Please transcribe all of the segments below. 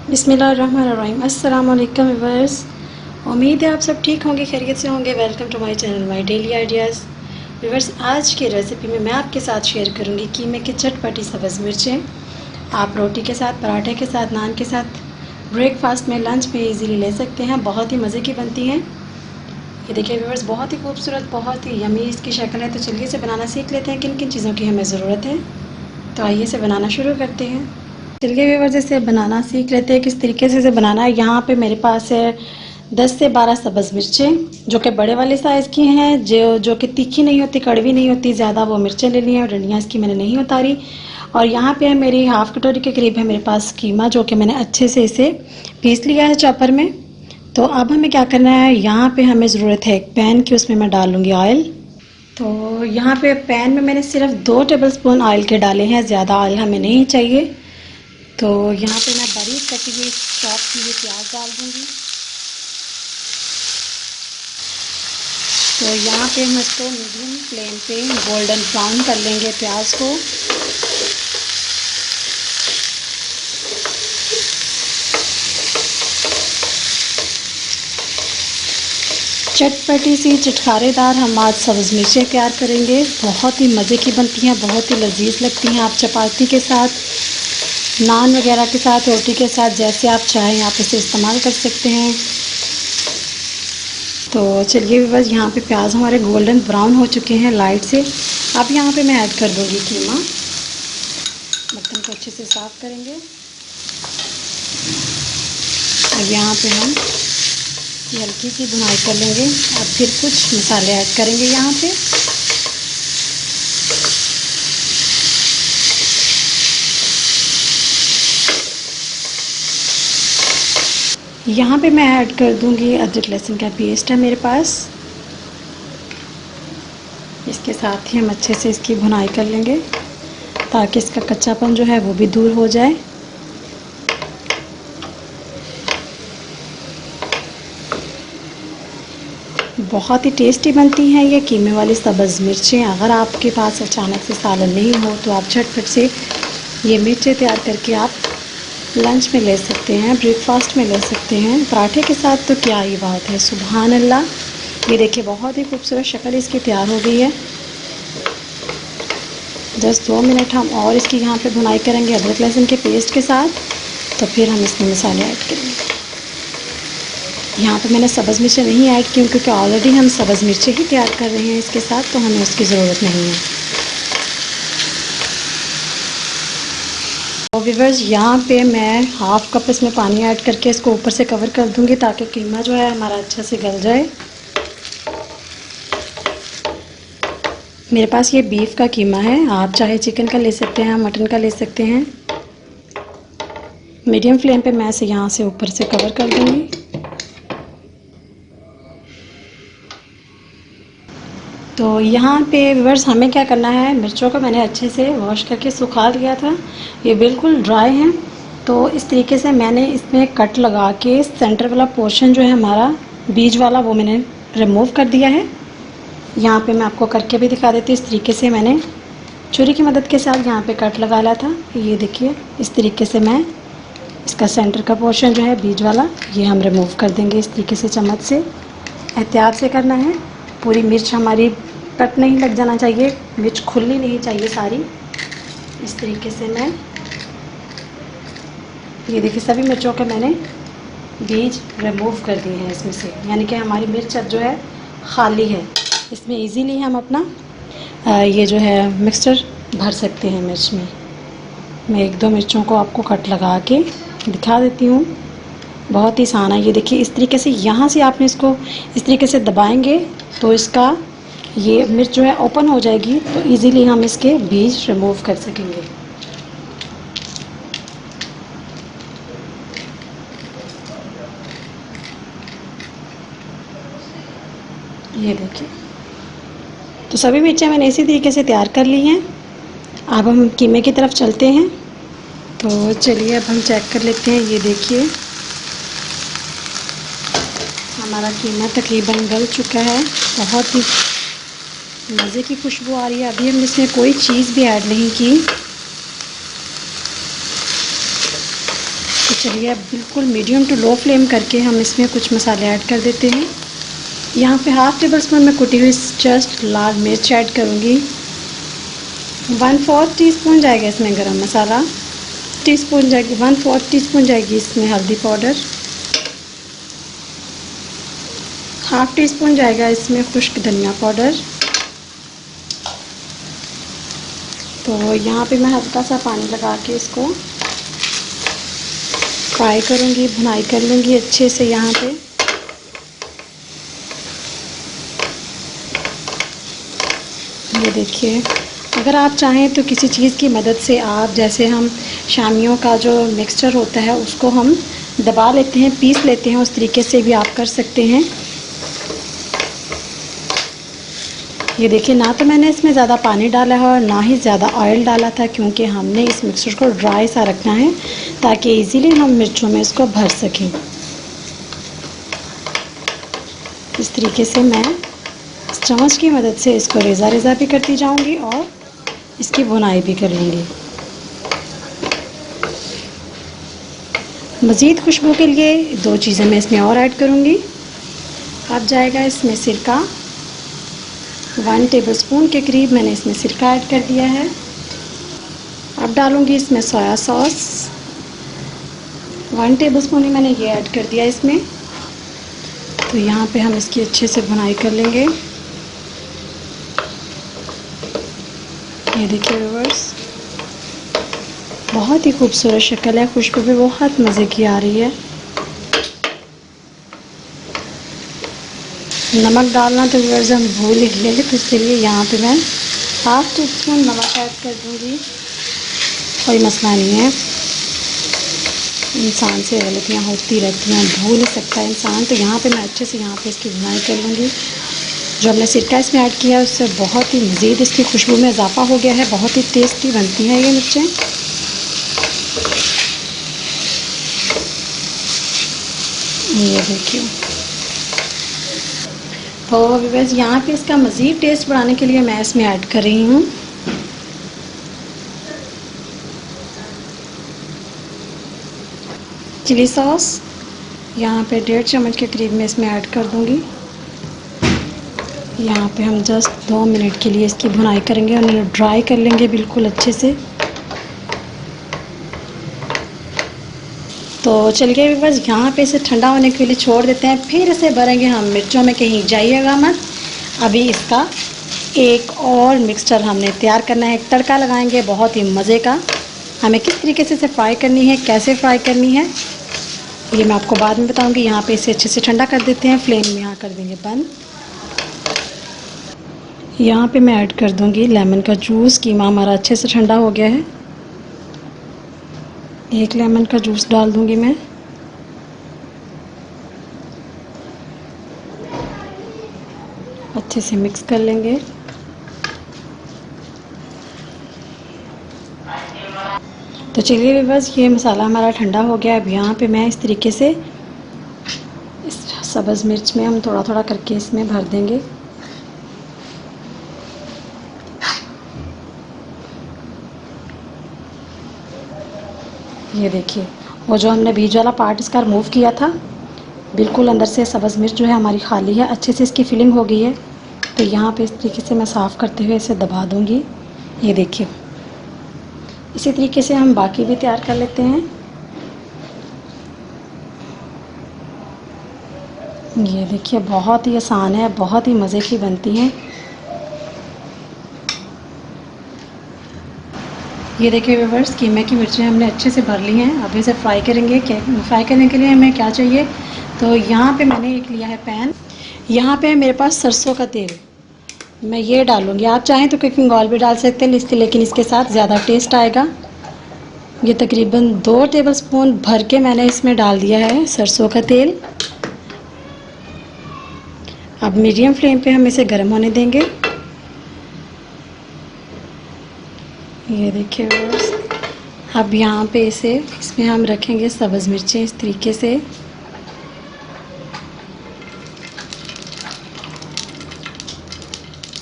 बिस्मिल्लाहिर्रहमानिर्रहीम। अस्सलाम वालेकुम व्यूअर्स। उम्मीद है आप सब ठीक होंगे, खैरियत से होंगे। Welcome to my channel my daily ideas. Viewers, आज की रेसिपी में मैं आपके साथ शेयर करूंगी कीमे की चटपटी सब्ज़ मिर्चें। आप रोटी के साथ, पराठे के साथ, नान के साथ, ब्रेकफास्ट में, लंच में इजीली ले सकते हैं। बहुत ही मज़े की बनती हैं। ये देखिए व्यूअर्स, बहुत ही खूबसूरत, बहुत ही यमी इसकी शक्ल है। तो चलिए इसे बनाना सीख लेते हैं। किन किन चीज़ों की हमें ज़रूरत है, तो आइए इसे बनाना शुरू करते हैं। चलिए व्यूअर्स, इसे बनाना सीख लेते हैं किस तरीके से इसे बनाना है। यहाँ पे मेरे पास है 10 से 12 सब्ज़ मिर्चें, जो कि बड़े वाले साइज़ की हैं, जो कि तीखी नहीं होती, कड़वी नहीं होती ज़्यादा, वो मिर्चें ले ली हैं। और डंडियाँ इसकी मैंने नहीं उतारी। और यहाँ पे है मेरी हाफ़ कटोरी के करीब है मेरे पास कीमा, जो कि मैंने अच्छे से इसे पीस लिया है चॉपर में। तो अब हमें क्या करना है, यहाँ पे हमें ज़रूरत है एक पैन की, उसमें मैं डालूँगी ऑयल। तो यहाँ पे पैन में मैंने सिर्फ 2 टेबलस्पून ऑयल के डाले हैं, ज़्यादा ऑयल हमें नहीं चाहिए। तो यहाँ पे मैं बारीक कटी हुई चॉप की हुई प्याज डाल दूँगी। तो यहाँ पे हम इसको मीडियम फ्लेम पे गोल्डन ब्राउन कर लेंगे प्याज को। चटपटी सी चटखारेदार हम आज सब्ज़ मिर्चें तैयार करेंगे। बहुत ही मज़े की बनती हैं, बहुत ही लजीज लगती हैं। आप चपाती के साथ, नान वगैरह के साथ, रोटी के साथ, जैसे आप चाहें आप इसे इस्तेमाल कर सकते हैं। तो चलिए बस, यहाँ पे प्याज हमारे गोल्डन ब्राउन हो चुके हैं लाइट से। अब यहाँ पे मैं ऐड कर दूँगी कीमा। बर्तन को अच्छे से साफ़ करेंगे। अब यहाँ पे हम हल्की सी भुनाई कर लेंगे। अब फिर कुछ मसाले ऐड करेंगे यहाँ पे। यहाँ पे मैं ऐड कर दूँगी अदरक लहसुन का पेस्ट है मेरे पास। इसके साथ ही हम अच्छे से इसकी भुनाई कर लेंगे, ताकि इसका कच्चापन जो है वो भी दूर हो जाए। बहुत ही टेस्टी बनती हैं ये कीमे वाली सब्ज़ मिर्चें। अगर आपके पास अचानक से सालन नहीं हो तो आप झटपट से ये मिर्चें तैयार करके आप लंच में ले सकते हैं, ब्रेकफास्ट में ले सकते हैं, पराठे के साथ। तो क्या ही बात है, सुभान अल्लाह। ये देखिए, बहुत ही खूबसूरत शक्ल इसकी तैयार हो गई है। जस्ट 2 मिनट हम और इसकी यहाँ पे भुनाई करेंगे अदरक लहसुन के पेस्ट के साथ। तो फिर हम इसमें मसाले ऐड करेंगे। यहाँ पे मैंने सब्ज़ मिर्चें नहीं ऐड की, क्योंकि ऑलरेडी हम सब्ज़ मिर्चें ही तैयार कर रहे हैं इसके साथ, तो हमें उसकी ज़रूरत नहीं है। और व्यूअर्स, यहाँ पे मैं हाफ़ कप इसमें पानी ऐड करके इसको ऊपर से कवर कर दूँगी, ताकि कीमा जो है हमारा अच्छा से गल जाए। मेरे पास ये बीफ का कीमा है, आप चाहे चिकन का ले सकते हैं, मटन का ले सकते हैं। मीडियम फ्लेम पे मैं इसे यहाँ से ऊपर से कवर कर दूँगी। तो यहाँ पे व्यूअर्स, हमें क्या करना है, मिर्चों को मैंने अच्छे से वॉश करके सुखा लिया था, ये बिल्कुल ड्राई हैं। तो इस तरीके से मैंने इसमें कट लगा के सेंटर वाला पोर्शन जो है हमारा बीज वाला, वो मैंने रिमूव कर दिया है। यहाँ पे मैं आपको करके भी दिखा देती हूँ। इस तरीके से मैंने छुरी की मदद के साथ यहाँ पे कट लगा लिया था। ये देखिए, इस तरीके से मैं इसका सेंटर का पोर्शन जो है बीज वाला, ये हम रिमूव कर देंगे इस तरीके से चम्मच से। एहतियात से करना है, पूरी मिर्च हमारी कट नहीं लग जाना चाहिए, मिर्च खुलनी नहीं चाहिए सारी। इस तरीके से मैं, ये देखिए, सभी मिर्चों के मैंने बीज रिमूव कर दिए हैं इसमें से, यानी कि हमारी मिर्च अब जो है खाली है। इसमें इजीली हम अपना ये जो है मिक्सचर भर सकते हैं मिर्च में। मैं 1-2 मिर्चों को आपको कट लगा के दिखा देती हूँ। बहुत ही आसान है। ये देखिए, इस तरीके से यहाँ से आपने इसको इस तरीके से दबाएंगे तो इसका ये मिर्च जो है ओपन हो जाएगी, तो इजीली हम इसके बीज रिमूव कर सकेंगे। ये देखिए, तो सभी मिर्चें मैंने इसी तरीके से तैयार कर ली हैं। अब हम कीमे की तरफ चलते हैं। तो चलिए अब हम चेक कर लेते हैं। ये देखिए, हमारा कीमा तकरीबन गल चुका है। बहुत ही मज़े की खुशबू आ रही है। अभी हमने इसमें कोई चीज़ भी ऐड नहीं की। तो चलिए अब बिल्कुल मीडियम टू लो फ्लेम करके हम इसमें कुछ मसाले ऐड कर देते हैं। यहाँ पे हाफ़ टेबल स्पून मैं कुटी हुई जस्ट लाल मिर्च ऐड करूँगी। 1/4 टीस्पून जाएगा इसमें गरम मसाला, टीस्पून जाएगी 1/4 टीस्पून जाएगी इसमें हल्दी पाउडर, हाफ़ टी स्पून जाएगा इसमें खुश्क धनिया पाउडर। तो यहाँ पे मैं हल्का सा पानी लगा के इसको फ्राई करूँगी, भुनाई कर लूँगी अच्छे से। यहाँ पे ये देखिए, अगर आप चाहें तो किसी चीज़ की मदद से आप, जैसे हम शामियों का जो मिक्सचर होता है उसको हम दबा लेते हैं, पीस लेते हैं, उस तरीके से भी आप कर सकते हैं। ये देखिए, ना तो मैंने इसमें ज़्यादा पानी डाला है और ना ही ज़्यादा ऑयल डाला था, क्योंकि हमने इस मिक्सचर को ड्राई सा रखना है ताकि इजीली हम मिर्चों में इसको भर सकें। इस तरीके से मैं इस चम्मच की मदद से इसको रेज़ा रेज़ा भी करती जाऊंगी और इसकी भुनाई भी कर लूँगी। मज़ीद खुशबू के लिए 2 चीज़ें मैं इसमें और ऐड करूँगी। अब जाएगा इसमें सिरका, 1 टेबलस्पून के करीब मैंने इसमें सिरका ऐड कर दिया है। अब डालूँगी इसमें सोया सॉस, 1 टेबलस्पून ही मैंने ये ऐड कर दिया इसमें। तो यहाँ पे हम इसकी अच्छे से भुनाई कर लेंगे। ये देखिए व्यूअर्स, बहुत ही खूबसूरत शक्ल है, खुशबू भी बहुत मज़े की आ रही है। नमक डालना तो व्यूअर्स हम भूल ही गए, तो इसलिए यहाँ पे मैं हाफ़ टी स्पून नमक ऐड कर दूँगी। कोई मसला नहीं है, इंसान से गलतियाँ होती रहती हैं, भूल ही सकता है इंसान। तो यहाँ पे मैं अच्छे से यहाँ पे इसकी भुनाई कर लूँगी। जो हमने सिरका इसमें ऐड किया है उससे बहुत ही मज़ीद इसकी खुशबू में इजाफ़ा हो गया है, बहुत ही टेस्टी बनती हैं ये मिर्चें। ये देखिए, तो बस यहाँ पे इसका मज़ीद टेस्ट बढ़ाने के लिए मैं इसमें ऐड कर रही हूँ चिली सॉस। यहाँ पे 1.5 चम्मच के करीब मैं इसमें ऐड कर दूँगी। यहाँ पे हम जस्ट 2 मिनट के लिए इसकी भुनाई करेंगे और इन्हें ड्राई कर लेंगे बिल्कुल अच्छे से। तो चलिए बस यहाँ पे इसे ठंडा होने के लिए छोड़ देते हैं, फिर इसे भरेंगे हम मिर्चों में, कहीं जाइएगा मत। अभी इसका एक और मिक्सचर हमने तैयार करना है, एक तड़का लगाएंगे बहुत ही मज़े का। हमें किस तरीके से इसे फ्राई करनी है, कैसे फ्राई करनी है, ये मैं आपको बाद में बताऊंगी। यहाँ पे इसे अच्छे से ठंडा कर देते हैं, फ्लेम यहाँ कर देंगे बंद। यहाँ पे मैं ऐड कर दूंगी लेमन का जूस। कीमा हमारा अच्छे से ठंडा हो गया है, 1 लेमन का जूस डाल दूंगी मैं। अच्छे से मिक्स कर लेंगे। तो चलिए बस ये मसाला हमारा ठंडा हो गया। अब यहाँ पे मैं इस तरीके से इस सब्ज़ मिर्च में हम थोड़ा थोड़ा करके इसमें भर देंगे। ये देखिए, वो जो हमने बीज वाला पार्ट इसका रिमूव किया था, बिल्कुल अंदर से सब्ज़ मिर्च जो है हमारी खाली है, अच्छे से इसकी फिलिंग हो गई है। तो यहाँ पे इस तरीके से मैं साफ़ करते हुए इसे दबा दूँगी। ये देखिए, इसी तरीके से हम बाकी भी तैयार कर लेते हैं। ये देखिए, बहुत ही आसान है, बहुत ही मज़े की बनती हैं। ये देखिए व्यूअर्स, कीमे की मिर्चें हमने अच्छे से भर ली हैं। अब इसे फ्राई करेंगे। फ्राई करने के लिए हमें क्या चाहिए, तो यहाँ पे मैंने एक लिया है पैन। यहाँ पे है मेरे पास सरसों का तेल, मैं ये डालूँगी। आप चाहें तो कुकिंग ऑयल भी डाल सकते हैं इससे, लेकिन इसके साथ ज़्यादा टेस्ट आएगा। ये तकरीबन 2 टेबलस्पून भर के मैंने इसमें डाल दिया है सरसों का तेल। अब मीडियम फ्लेम पे हम इसे गर्म होने देंगे। ये देखिए व्यूअर्स, अब यहाँ पे इसमें हम रखेंगे सब्ज़ मिर्चें इस तरीके से।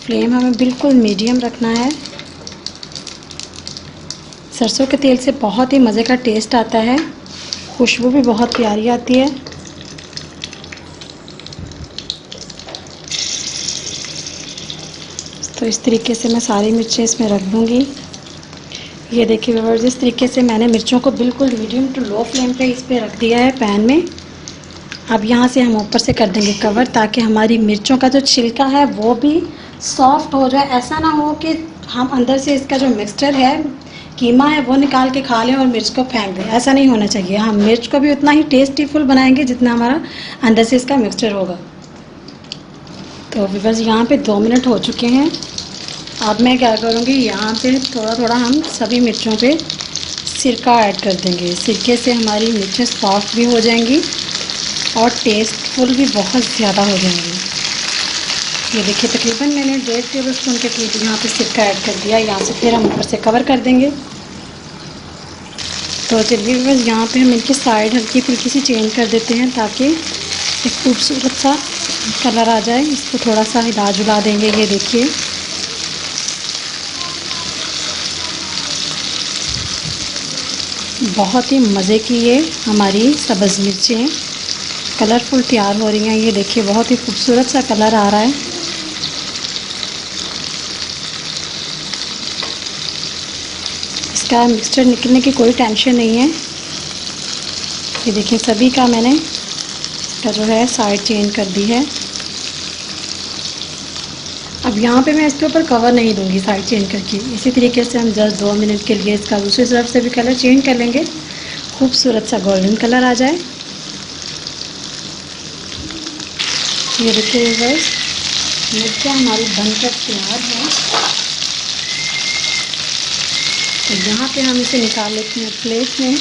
फ्लेम हमें बिल्कुल मीडियम रखना है। सरसों के तेल से बहुत ही मज़े का टेस्ट आता है। खुशबू भी बहुत प्यारी आती है। तो इस तरीके से मैं सारी मिर्चें इसमें रख दूँगी। ये देखिए व्यूअर्स, जिस तरीके से मैंने मिर्चों को बिल्कुल मीडियम टू लो फ्लेम पे इस पे रख दिया है पैन में। अब यहाँ से हम ऊपर से कर देंगे कवर, ताकि हमारी मिर्चों का जो छिलका है वो भी सॉफ्ट हो जाए। ऐसा ना हो कि हम अंदर से इसका जो मिक्सचर है, कीमा है, वो निकाल के खा लें और मिर्च को फेंक दें। ऐसा नहीं होना चाहिए। हम मिर्च को भी उतना ही टेस्टीफुल बनाएंगे जितना हमारा अंदर से इसका मिक्सचर होगा। तो व्यूअर्स, यहाँ पे 2 मिनट हो चुके हैं। अब मैं क्या करूँगी, यहाँ पे थोड़ा थोड़ा हम सभी मिर्चों पे सिरका ऐड कर देंगे। सिरके से हमारी मिर्चें सॉफ्ट भी हो जाएंगी और टेस्टफुल भी बहुत ज़्यादा हो जाएंगी। ये देखिए, तकरीबन मैंने 1.5 टेबल स्पून के करीब यहाँ पे सिरका ऐड कर दिया। यहाँ से फिर हम ऊपर से कवर कर देंगे। तो चलिए बस यहाँ पे हम इनकी साइड हल्की फुल्की सी चेंज कर देते हैं, ताकि एक खूबसूरत सा कलर आ जाए। इसको थोड़ा सा हिला जुला देंगे। ये देखिए, बहुत ही मज़े की ये हमारी सब्ज़ मिर्चें कलरफुल तैयार हो रही हैं। ये देखिए, बहुत ही खूबसूरत सा कलर आ रहा है। इसका मिक्सचर निकलने की कोई टेंशन नहीं है। ये देखिए, सभी का मैंने इसका जो है साइड चेंज कर दी है। अब यहाँ पे मैं इसके ऊपर कवर नहीं दूंगी साइड चेंज करके। इसी तरीके से हम जस्ट 2 मिनट के लिए इसका दूसरी तरफ से भी कलर चेंज कर लेंगे, खूबसूरत सा गोल्डन कलर आ जाए। ये देखिए बस, मिर्चा हमारी बनकर तैयार है। तो यहाँ पे हम इसे निकाल लेते हैं प्लेट में।